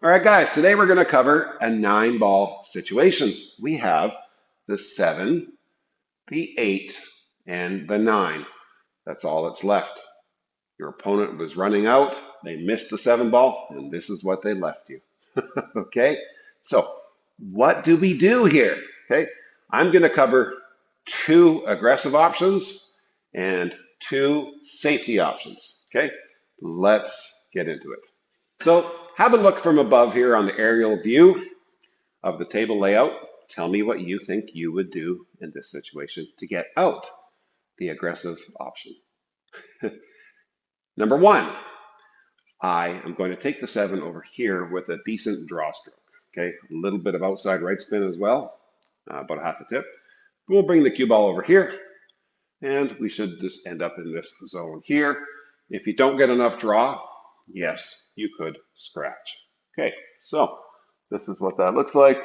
All right, guys, today we're going to cover a 9-ball situation. We have the 7, the 8, and the 9. That's all that's left. Your opponent was running out, they missed the 7-ball, and this is what they left you. Okay, so what do we do here? Okay, I'm going to cover 2 aggressive options and 2 safety options. Okay, let's get into it. So have a look from above here on the aerial view of the table layout. Tell me what you think you would do in this situation to get out the aggressive option. Number 1, I am going to take the 7 over here with a decent draw stroke. Okay, a little bit of outside right spin as well, about a half a tip. We'll bring the cue ball over here, and we should just end up in this zone here. If you don't get enough draw, yes, you could scratch. Okay, so this is what that looks like.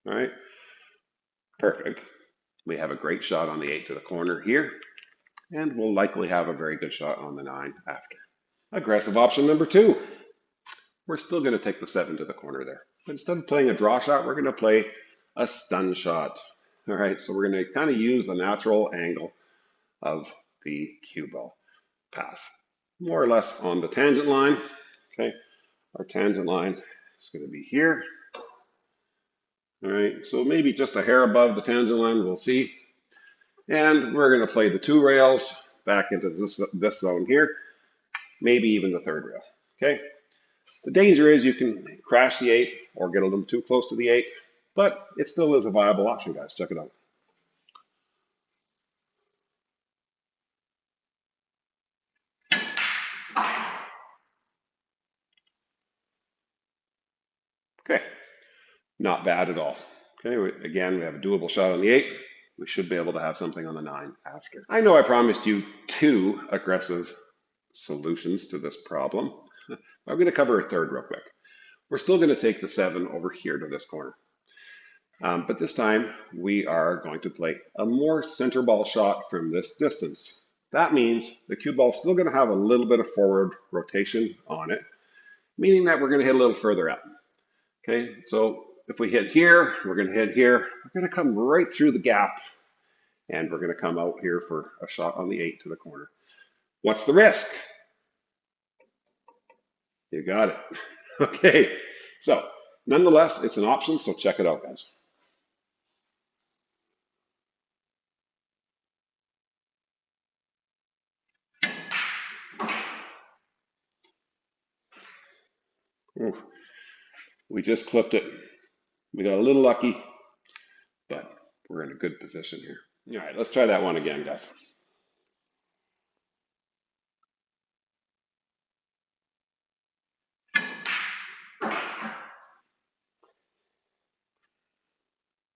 All right, perfect. We have a great shot on the 8 to the corner here, and we'll likely have a very good shot on the 9 after. Aggressive option number 2. We're still going to take the 7 to the corner there. But instead of playing a draw shot, we're going to play a stun shot. All right, so we're going to kind of use the natural angle of the cue ball path, more or less on the tangent line. Okay, our tangent line is going to be here. All right, so maybe just a hair above the tangent line, we'll see. And we're going to play the 2 rails back into this zone here, maybe even the 3rd rail. Okay, the danger is you can crash the 8 or get a little too close to the 8, but it still is a viable option, guys. Check it out. Okay, not bad at all. Okay, again, we have a doable shot on the 8. We should be able to have something on the 9 after. I know I promised you 2 aggressive solutions to this problem. I'm going to cover a 3rd real quick. We're still going to take the 7 over here to this corner. But this time we are going to play a more center ball shot from this distance. That means the cue ball is still going to have a little bit of forward rotation on it, meaning that we're going to hit a little further out. Okay, so if we hit here, we're going to hit here. We're going to come right through the gap, and we're going to come out here for a shot on the 8 to the corner. What's the risk? You got it. Okay, so nonetheless, it's an option, so check it out, guys. Ooh, we just clipped it. We got a little lucky, but we're in a good position here. All right, let's try that one again, guys.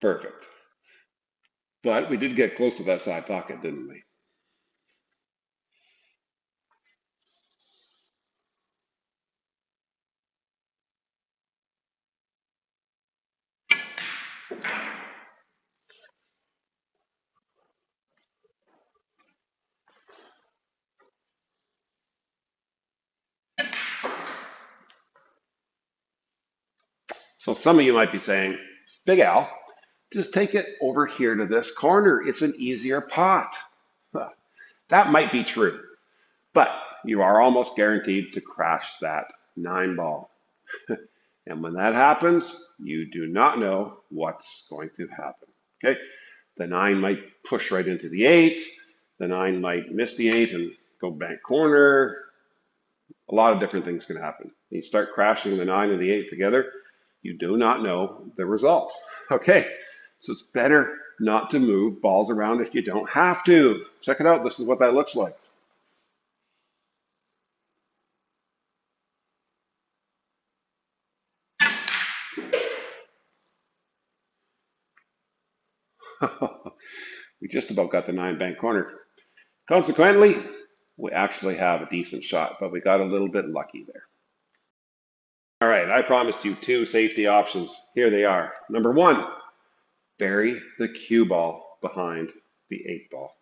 Perfect. But we did get close to that side pocket, didn't we? So some of you might be saying, Big Al, just take it over here to this corner. It's an easier pot. Huh. That might be true, but you are almost guaranteed to crash that 9-ball. And when that happens, you do not know what's going to happen. Okay, the 9 might push right into the 8. The 9 might miss the 8 and go back corner. A lot of different things can happen. You start crashing the 9 and the 8 together, you do not know the result. Okay, so it's better not to move balls around if you don't have to. Check it out. This is what that looks like. We just about got the 9 bank corner. Consequently, we actually have a decent shot, but we got a little bit lucky there. All right, I promised you 2 safety options. Here they are. Number 1, bury the cue ball behind the 8 ball.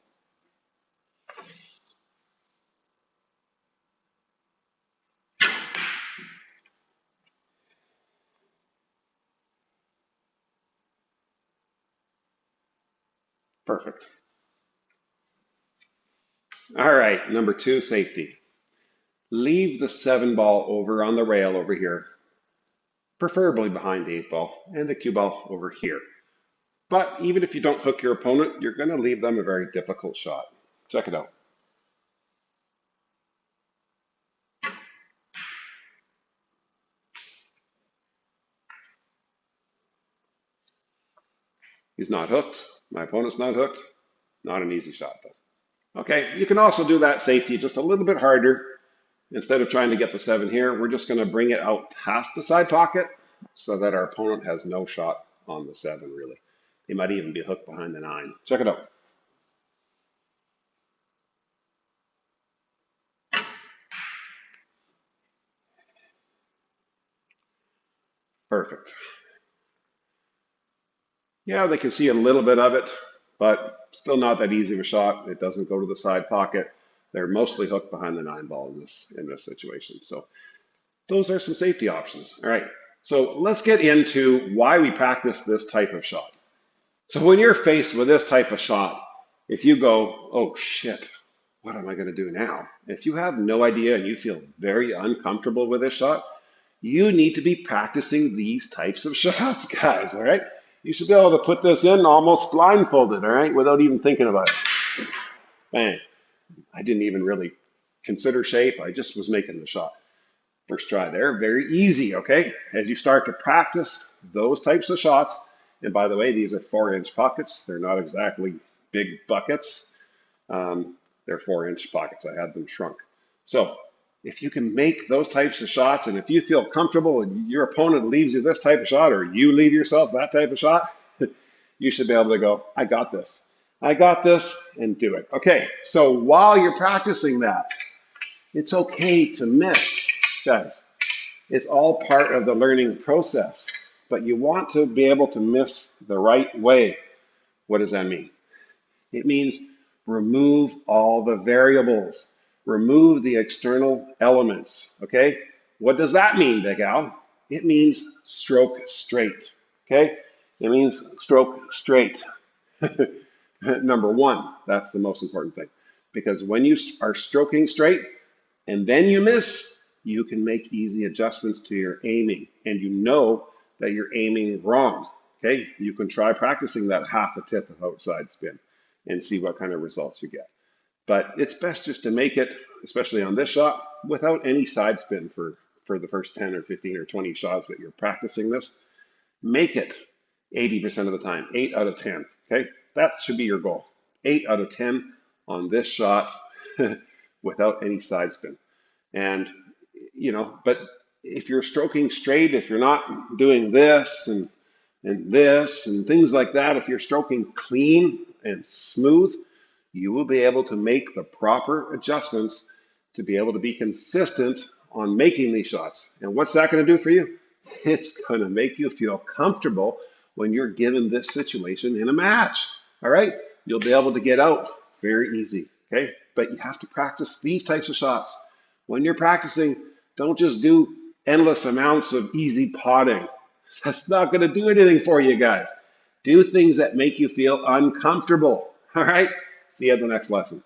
Perfect. All right, number two, safety. Leave the 7 ball over on the rail over here, preferably behind the 8 ball, and the cue ball over here. But even if you don't hook your opponent, you're going to leave them a very difficult shot. Check it out. He's not hooked. My opponent's not hooked. Not an easy shot, though. Okay, you can also do that safety just a little bit harder. Instead of trying to get the 7 here, we're just going to bring it out past the side pocket so that our opponent has no shot on the 7, really. They might even be hooked behind the 9. Check it out. Perfect. Yeah, they can see a little bit of it, but still not that easy of a shot. It doesn't go to the side pocket. They're mostly hooked behind the 9 ball in this situation. So those are some safety options. All right. So let's get into why we practice this type of shot. So when you're faced with this type of shot, if you go, oh shit, what am I going to do now? If you have no idea and you feel very uncomfortable with this shot, you need to be practicing these types of shots, guys. All right. You should be able to put this in almost blindfolded, all right, without even thinking about it. Bang. I didn't even really consider shape. I just was making the shot. First try there, very easy, okay? As you start to practice those types of shots, and by the way, these are 4-inch pockets. They're not exactly big buckets. They're 4-inch pockets. I had them shrunk. So if you can make those types of shots, and if you feel comfortable and your opponent leaves you this type of shot, or you leave yourself that type of shot, you should be able to go, I got this. I got this, and do it. Okay, so while you're practicing that, it's okay to miss, guys. It's all part of the learning process, but you want to be able to miss the right way. What does that mean? It means remove all the variables, remove the external elements, okay? What does that mean, Big Al? It means stroke straight, okay? It means stroke straight. Number one, that's the most important thing. Because when you are stroking straight and then you miss, you can make easy adjustments to your aiming. And you know that you're aiming wrong. Okay, you can try practicing that half a tip of outside spin and see what kind of results you get. But it's best just to make it, especially on this shot, without any side spin for the first 10 or 15 or 20 shots that you're practicing this. Make it 80% of the time, 8 out of 10. Okay, that should be your goal. 8 out of 10 on this shot without any side spin. And, but if you're stroking straight, if you're not doing this and this and things like that, if you're stroking clean and smooth, you will be able to make the proper adjustments to be able to be consistent on making these shots. And what's that going to do for you? It's going to make you feel comfortable when you're given this situation in a match. All right? You'll be able to get out very easy. Okay? But you have to practice these types of shots. When you're practicing, don't just do endless amounts of easy potting. That's not going to do anything for you guys. Do things that make you feel uncomfortable. All right? See you at the next lesson.